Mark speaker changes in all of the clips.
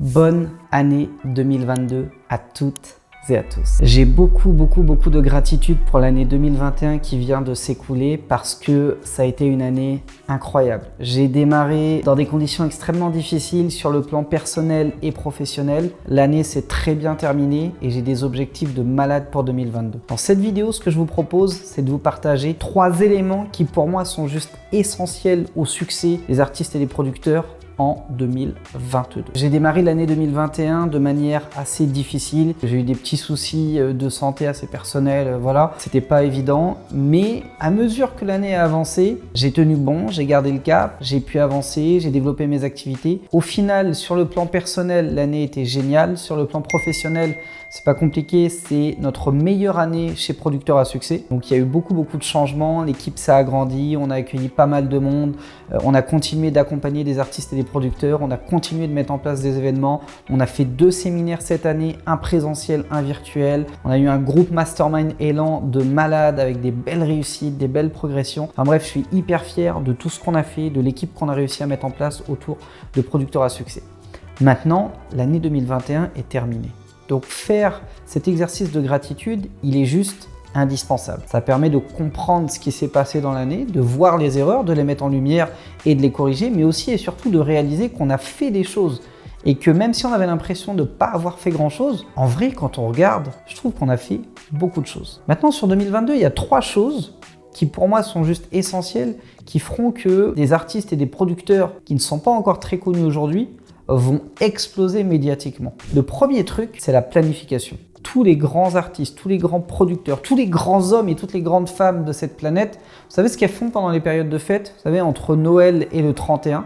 Speaker 1: Bonne année 2022 à toutes et à tous. J'ai beaucoup de gratitude pour l'année 2021 qui vient de s'écouler parce que ça a été une année incroyable. J'ai démarré dans des conditions extrêmement difficiles sur le plan personnel et professionnel. L'année s'est très bien terminée et j'ai des objectifs de malade pour 2022. Dans cette vidéo, ce que je vous propose, c'est de vous partager 3 éléments qui pour moi sont juste essentiels au succès des artistes et des producteurs en 2022. J'ai démarré l'année 2021 de manière assez difficile. J'ai eu des petits soucis de santé assez personnels, voilà. C'était pas évident, mais à mesure que l'année a avancé, j'ai tenu bon, j'ai gardé le cap, j'ai pu avancer, j'ai développé mes activités. Au final, sur le plan personnel, l'année était géniale. Sur le plan professionnel, c'est pas compliqué, c'est notre meilleure année chez Producteurs à Succès. Donc il y a eu beaucoup de changements, l'équipe s'est agrandie, on a accueilli pas mal de monde, on a continué d'accompagner des artistes et des producteurs, on a continué de mettre en place des événements, on a fait 2 séminaires cette année, un présentiel, un virtuel, on a eu un groupe Mastermind Élan de malades avec des belles réussites, des belles progressions. Enfin bref, je suis hyper fier de tout ce qu'on a fait, de l'équipe qu'on a réussi à mettre en place autour de Producteurs à Succès. Maintenant, l'année 2021 est terminée. Donc faire cet exercice de gratitude, il est juste indispensable. Ça permet de comprendre ce qui s'est passé dans l'année, de voir les erreurs, de les mettre en lumière et de les corriger, mais aussi et surtout de réaliser qu'on a fait des choses et que même si on avait l'impression de ne pas avoir fait grand-chose, en vrai, quand on regarde, je trouve qu'on a fait beaucoup de choses. Maintenant, sur 2022, il y a 3 choses qui pour moi sont juste essentielles, qui feront que des artistes et des producteurs qui ne sont pas encore très connus aujourd'hui vont exploser médiatiquement. Le premier truc, c'est la planification. Tous les grands artistes, tous les grands producteurs, tous les grands hommes et toutes les grandes femmes de cette planète, vous savez ce qu'elles font pendant les périodes de fête? Vous savez, entre Noël et le 31,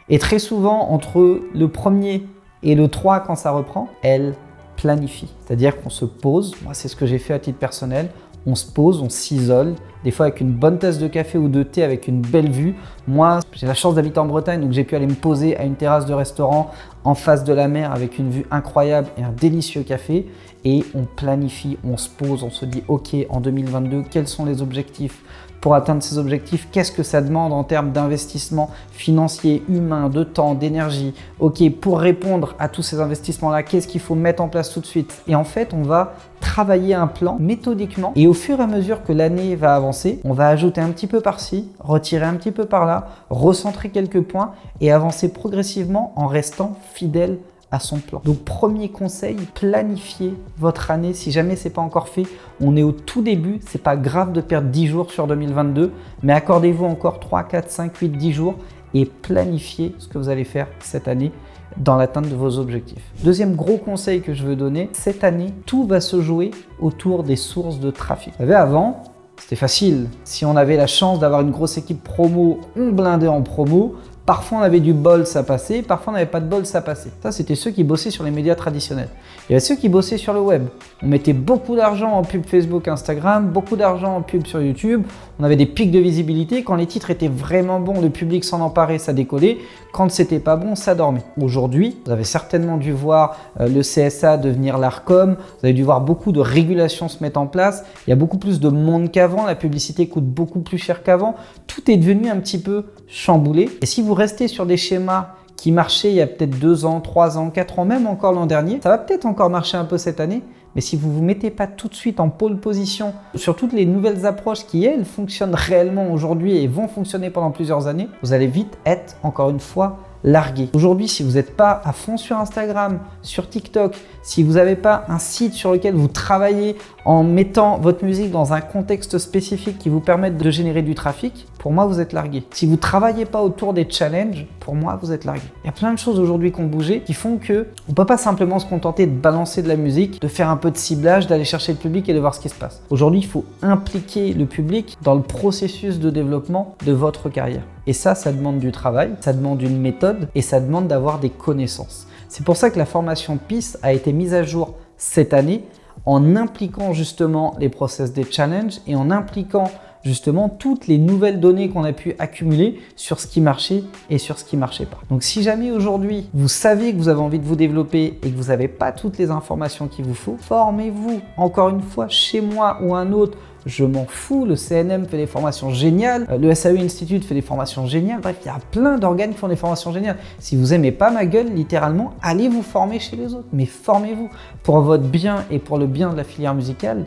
Speaker 1: et très souvent entre le 1er et le 3 quand ça reprend, elles planifient. C'est-à-dire qu'on se pose, moi c'est ce que j'ai fait à titre personnel, on se pose, on s'isole, des fois avec une bonne tasse de café ou de thé avec une belle vue. Moi, j'ai la chance d'habiter en Bretagne, donc j'ai pu aller me poser à une terrasse de restaurant en face de la mer avec une vue incroyable et un délicieux café. Et on planifie, on se pose, on se dit « Ok, en 2022, quels sont les objectifs ? Pour atteindre ces objectifs, qu'est-ce que ça demande en termes d'investissement financier, humain, de temps, d'énergie ? Ok, pour répondre à tous ces investissements-là, qu'est-ce qu'il faut mettre en place tout de suite ? Et en fait, on va travailler un plan méthodiquement et au fur et à mesure que l'année va avancer, on va ajouter un petit peu par-ci, retirer un petit peu par-là, recentrer quelques points et avancer progressivement en restant fidèle à son plan. Donc premier conseil, planifiez votre année. Si jamais c'est pas encore fait, on est au tout début, c'est pas grave de perdre 10 jours sur 2022, mais accordez-vous encore 3, 4, 5, 8, 10 jours et planifiez ce que vous allez faire cette année dans l'atteinte de vos objectifs. Deuxième gros conseil que je veux donner, cette année, tout va se jouer autour des sources de trafic. Vous savez, avant, c'était facile. Si on avait la chance d'avoir une grosse équipe promo, on blindait en promo. Parfois, on avait du bol, ça passait. Parfois, on n'avait pas de bol, ça passait. Ça, c'était ceux qui bossaient sur les médias traditionnels. Il y avait ceux qui bossaient sur le web. On mettait beaucoup d'argent en pub Facebook, Instagram, beaucoup d'argent en pub sur YouTube. On avait des pics de visibilité. Quand les titres étaient vraiment bons, le public s'en emparait, ça décollait. Quand c'était pas bon, ça dormait. Aujourd'hui, vous avez certainement dû voir le CSA devenir l'Arcom. Vous avez dû voir beaucoup de régulations se mettre en place. Il y a beaucoup plus de monde qu'avant. La publicité coûte beaucoup plus cher qu'avant. Tout est devenu un petit peu chamboulé. Et si vous restez sur des schémas qui marchaient il y a peut-être 2 ans, 3 ans, 4 ans, même encore l'an dernier, ça va peut-être encore marcher un peu cette année, mais si vous ne vous mettez pas tout de suite en pole position sur toutes les nouvelles approches qui, elles, fonctionnent réellement aujourd'hui et vont fonctionner pendant plusieurs années, vous allez vite être, encore une fois, largué. Aujourd'hui, si vous n'êtes pas à fond sur Instagram, sur TikTok, si vous n'avez pas un site sur lequel vous travaillez en mettant votre musique dans un contexte spécifique qui vous permette de générer du trafic, pour moi, vous êtes largué. Si vous ne travaillez pas autour des challenges, pour moi, vous êtes largué. Il y a plein de choses aujourd'hui qui ont bougé qui font qu'on ne peut pas simplement se contenter de balancer de la musique, de faire un peu de ciblage, d'aller chercher le public et de voir ce qui se passe. Aujourd'hui, il faut impliquer le public dans le processus de développement de votre carrière. Et ça demande du travail, ça demande une méthode et ça demande d'avoir des connaissances. C'est pour ça que la formation PIS a été mise à jour cette année en impliquant justement les process des challenges et en impliquant justement toutes les nouvelles données qu'on a pu accumuler sur ce qui marchait et sur ce qui marchait pas. Donc si jamais aujourd'hui vous savez que vous avez envie de vous développer et que vous n'avez pas toutes les informations qu'il vous faut, formez-vous. Encore une fois, chez moi ou un autre, je m'en fous, le CNM fait des formations géniales, le SAE Institute fait des formations géniales, bref, il y a plein d'organes qui font des formations géniales. Si vous aimez pas ma gueule, littéralement, allez vous former chez les autres, mais formez-vous. Pour votre bien et pour le bien de la filière musicale,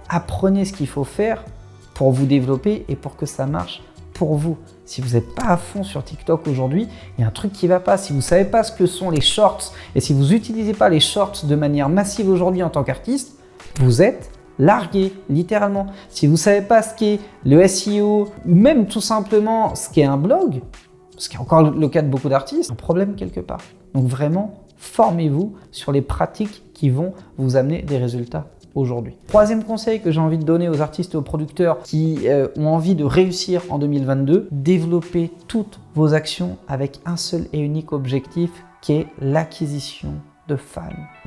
Speaker 1: apprenez ce qu'il faut faire pour vous développer et pour que ça marche pour vous. Si vous n'êtes pas à fond sur TikTok aujourd'hui, il y a un truc qui ne va pas. Si vous ne savez pas ce que sont les shorts et si vous n'utilisez pas les shorts de manière massive aujourd'hui en tant qu'artiste, vous êtes largué, littéralement. Si vous ne savez pas ce qu'est le SEO ou même tout simplement ce qu'est un blog, ce qui est encore le cas de beaucoup d'artistes, un problème quelque part. Donc vraiment, formez-vous sur les pratiques qui vont vous amener des résultats aujourd'hui. Troisième conseil que j'ai envie de donner aux artistes et aux producteurs qui ont envie de réussir en 2022, développez toutes vos actions avec un seul et unique objectif qui est l'acquisition de fans.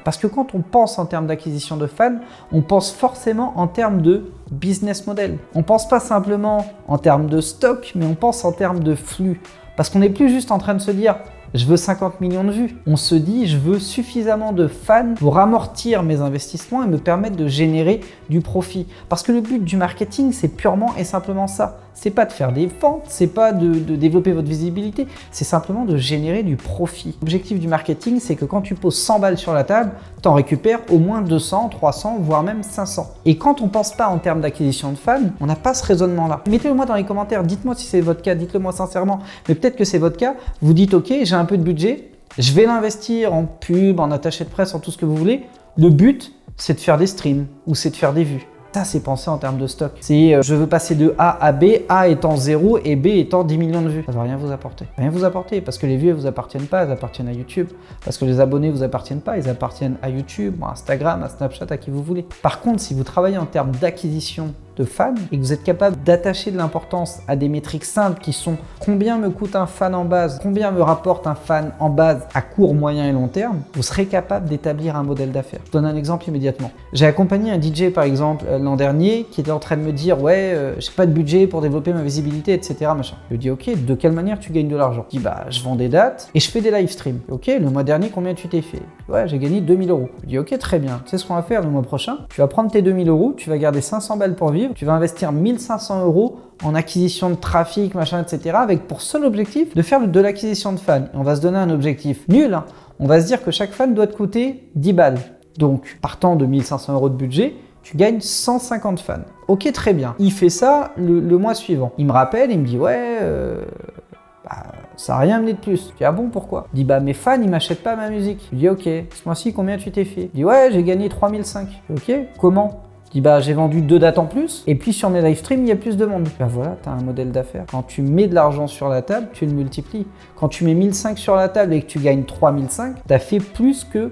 Speaker 1: Parce que quand on pense en termes d'acquisition de fans, on pense forcément en termes de business model. On ne pense pas simplement en termes de stock, mais on pense en termes de flux. Parce qu'on n'est plus juste en train de se dire je veux 50 millions de vues. On se dit je veux suffisamment de fans pour amortir mes investissements et me permettre de générer du profit. Parce que le but du marketing, c'est purement et simplement ça. C'est pas de faire des ventes, c'est pas de développer votre visibilité, c'est simplement de générer du profit. L'objectif du marketing, c'est que quand tu poses 100 balles sur la table, tu en récupères au moins 200, 300, voire même 500. Et quand on pense pas en termes d'acquisition de fans, on n'a pas ce raisonnement-là. Mettez-le moi dans les commentaires, dites-moi si c'est votre cas, dites-le moi sincèrement. Mais peut-être que c'est votre cas, vous dites ok, j'ai un peu de budget, je vais l'investir en pub, en attaché de presse, en tout ce que vous voulez. Le but, c'est de faire des streams ou c'est de faire des vues. Ça, c'est penser en termes de stock. C'est je veux passer de A à B, A étant 0 et B étant 10 millions de vues. Ça ne va rien vous apporter. Rien vous apporter parce que les vues, elles ne vous appartiennent pas, elles appartiennent à YouTube. Parce que les abonnés ne vous appartiennent pas, ils appartiennent à YouTube, à Instagram, à Snapchat, à qui vous voulez. Par contre, si vous travaillez en termes d'acquisition de fans et que vous êtes capable d'attacher de l'importance à des métriques simples qui sont combien me coûte un fan en base, combien me rapporte un fan en base à court, moyen et long terme, vous serez capable d'établir un modèle d'affaires. Je donne un exemple immédiatement. J'ai accompagné un DJ par exemple l'an dernier qui était en train de me dire ouais, j'ai pas de budget pour développer ma visibilité, etc. Machin. Je lui dis ok, de quelle manière tu gagnes de l'argent? Je dis bah je vends des dates et je fais des live streams. Ok, le mois dernier combien tu t'es fait? Ouais, j'ai gagné 2000 euros. Je lui dis ok, très bien. Tu sais ce qu'on va faire le mois prochain? Tu vas prendre tes 2000 euros, tu vas garder 500 balles pour vivre, tu vas investir 1500 euros en acquisition de trafic, machin, etc. avec pour seul objectif de faire de l'acquisition de fans. Et on va se donner un objectif nul, hein. On va se dire que chaque fan doit te coûter 10 balles. Donc, partant de 1500 euros de budget, tu gagnes 150 fans. Ok, très bien. Il fait ça le mois suivant. Il me rappelle, il me dit ouais, ça n'a rien amené de plus. Je dis ah bon, pourquoi? Il dit bah mes fans ils m'achètent pas ma musique. Je dis ok, ce mois-ci combien tu t'es fait? Il dit ouais, j'ai gagné 3005. Ok, comment? Je dis bah j'ai vendu 2 dates en plus et puis sur mes live streams il y a plus de monde. Bah voilà, tu as un modèle d'affaires. Quand tu mets de l'argent sur la table, tu le multiplies. Quand tu mets 1005 sur la table et que tu gagnes 3005, tu as fait plus que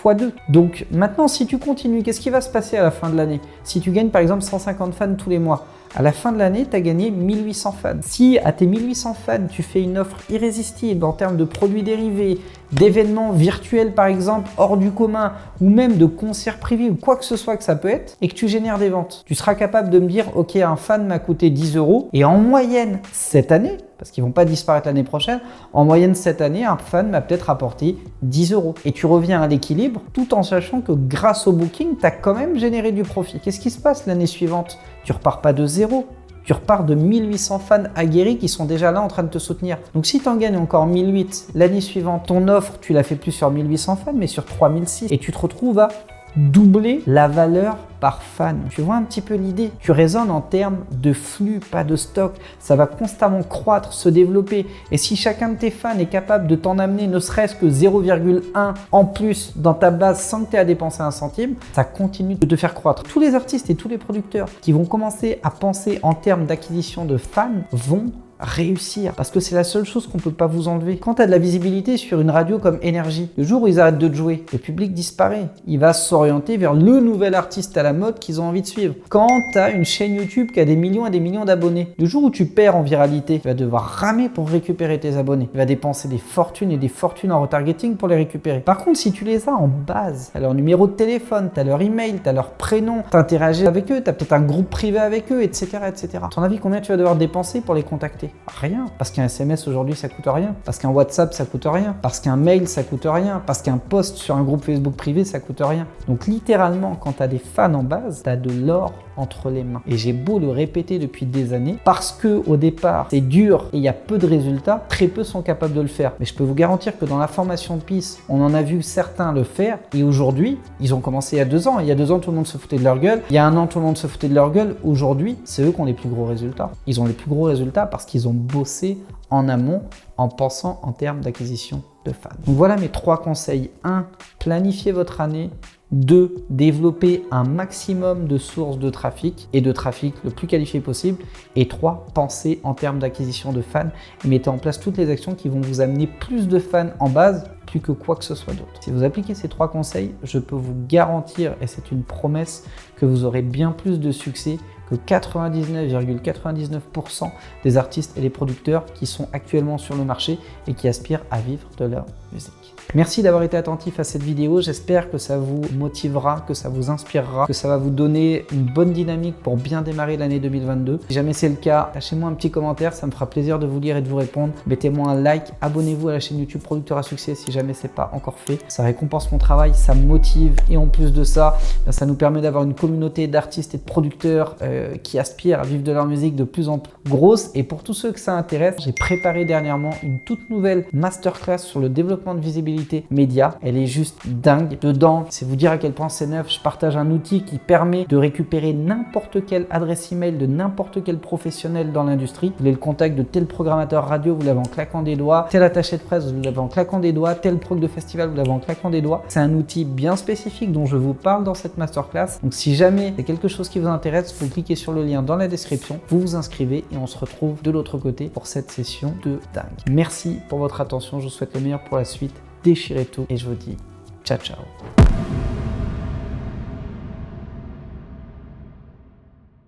Speaker 1: x2. Donc maintenant si tu continues, qu'est-ce qui va se passer à la fin de l'année? Si tu gagnes par exemple 150 fans tous les mois, à la fin de l'année, tu as gagné 1800 fans. Si à tes 1800 fans, tu fais une offre irrésistible en termes de produits dérivés, d'événements virtuels par exemple, hors du commun, ou même de concerts privés, ou quoi que ce soit que ça peut être, et que tu génères des ventes, tu seras capable de me dire, ok, un fan m'a coûté 10 euros, et en moyenne, cette année, parce qu'ils ne vont pas disparaître l'année prochaine, en moyenne cette année, un fan m'a peut-être apporté 10 euros. Et tu reviens à l'équilibre, tout en sachant que grâce au booking, tu as quand même généré du profit. Qu'est-ce qui se passe l'année suivante? Tu repars pas de zéro. Tu repars de 1800 fans aguerris qui sont déjà là en train de te soutenir. Donc si tu en gagnes encore 1008 l'année suivante, ton offre, tu l'as fait plus sur 1800 fans, mais sur 3006. Et tu te retrouves à doubler la valeur par fan. Tu vois un petit peu l'idée? Tu raisonnes en termes de flux, pas de stock. Ça va constamment croître, se développer. Et si chacun de tes fans est capable de t'en amener ne serait-ce que 0,1 en plus dans ta base sans que tu aies à dépenser un centime, ça continue de te faire croître. Tous les artistes et tous les producteurs qui vont commencer à penser en termes d'acquisition de fans vont réussir, parce que c'est la seule chose qu'on peut pas vous enlever. Quand tu as de la visibilité sur une radio comme Énergie, le jour où ils arrêtent de te jouer, le public disparaît. Il va s'orienter vers le nouvel artiste à la mode qu'ils ont envie de suivre. Quand tu as une chaîne YouTube qui a des millions et des millions d'abonnés, le jour où tu perds en viralité, tu vas devoir ramer pour récupérer tes abonnés. Tu vas dépenser des fortunes et des fortunes en retargeting pour les récupérer. Par contre, si tu les as en base, tu as leur numéro de téléphone, tu as leur email, tu as leur prénom, tu interagis avec eux, tu as peut-être un groupe privé avec eux, etc., etc. À ton avis, combien tu vas devoir dépenser pour les contacter? Rien. Parce qu'un SMS aujourd'hui, ça coûte rien. Parce qu'un WhatsApp, ça coûte rien. Parce qu'un mail, ça coûte rien. Parce qu'un post sur un groupe Facebook privé, ça coûte rien. Donc littéralement, quand tu as des fans en base, tu as de l'or entre les mains. Et j'ai beau le répéter depuis des années, parce que au départ, c'est dur et il y a peu de résultats, très peu sont capables de le faire. Mais je peux vous garantir que dans la formation de PIS, on en a vu certains le faire et aujourd'hui, ils ont commencé il y a 2 ans. Il y a 2 ans, tout le monde se foutait de leur gueule. Il y a 1 an, tout le monde se foutait de leur gueule. Aujourd'hui, c'est eux qui ont les plus gros résultats. Ils ont les plus gros résultats parce qu'ils ont bossé en amont en pensant en termes d'acquisition de fans. Donc voilà mes 3 conseils. 1. Planifiez votre année. 2. Développer un maximum de sources de trafic et de trafic le plus qualifié possible. Et 3. Pensez en termes d'acquisition de fans et mettez en place toutes les actions qui vont vous amener plus de fans en base plus que quoi que ce soit d'autre. Si vous appliquez ces 3 conseils, je peux vous garantir, et c'est une promesse, que vous aurez bien plus de succès que 99,99% des artistes et des producteurs qui sont actuellement sur le marché et qui aspirent à vivre de leur musique. Merci d'avoir été attentif à cette vidéo. J'espère que ça vous motivera, que ça vous inspirera, que ça va vous donner une bonne dynamique pour bien démarrer l'année 2022. Si jamais c'est le cas, lâchez-moi un petit commentaire, ça me fera plaisir de vous lire et de vous répondre. Mettez-moi un like, abonnez-vous à la chaîne YouTube Producteur à Succès si jamais c'est pas encore fait. Ça récompense mon travail, ça me motive et en plus de ça, ça nous permet d'avoir une communauté d'artistes et de producteurs qui aspirent à vivre de leur musique de plus en plus grosse. Et pour tous ceux que ça intéresse, j'ai préparé dernièrement une toute nouvelle masterclass sur le développement de visibilité média. Elle est juste dingue. Dedans, c'est vous dire à quel point c'est neuf. Je partage un outil qui permet de récupérer n'importe quelle adresse email de n'importe quel professionnel dans l'industrie. Vous voulez le contact de tel programmateur radio, vous l'avez en claquant des doigts. Tel attaché de presse, vous l'avez en claquant des doigts. Tel prog de festival, vous l'avez en claquant des doigts. C'est un outil bien spécifique dont je vous parle dans cette masterclass. Donc si jamais c'est quelque chose qui vous intéresse, vous cliquez sur le lien dans la description, vous vous inscrivez et on se retrouve de l'autre côté pour cette session de dingue. Merci pour votre attention. Je vous souhaite le meilleur pour la suite. Déchirez tout et je vous dis ciao ciao.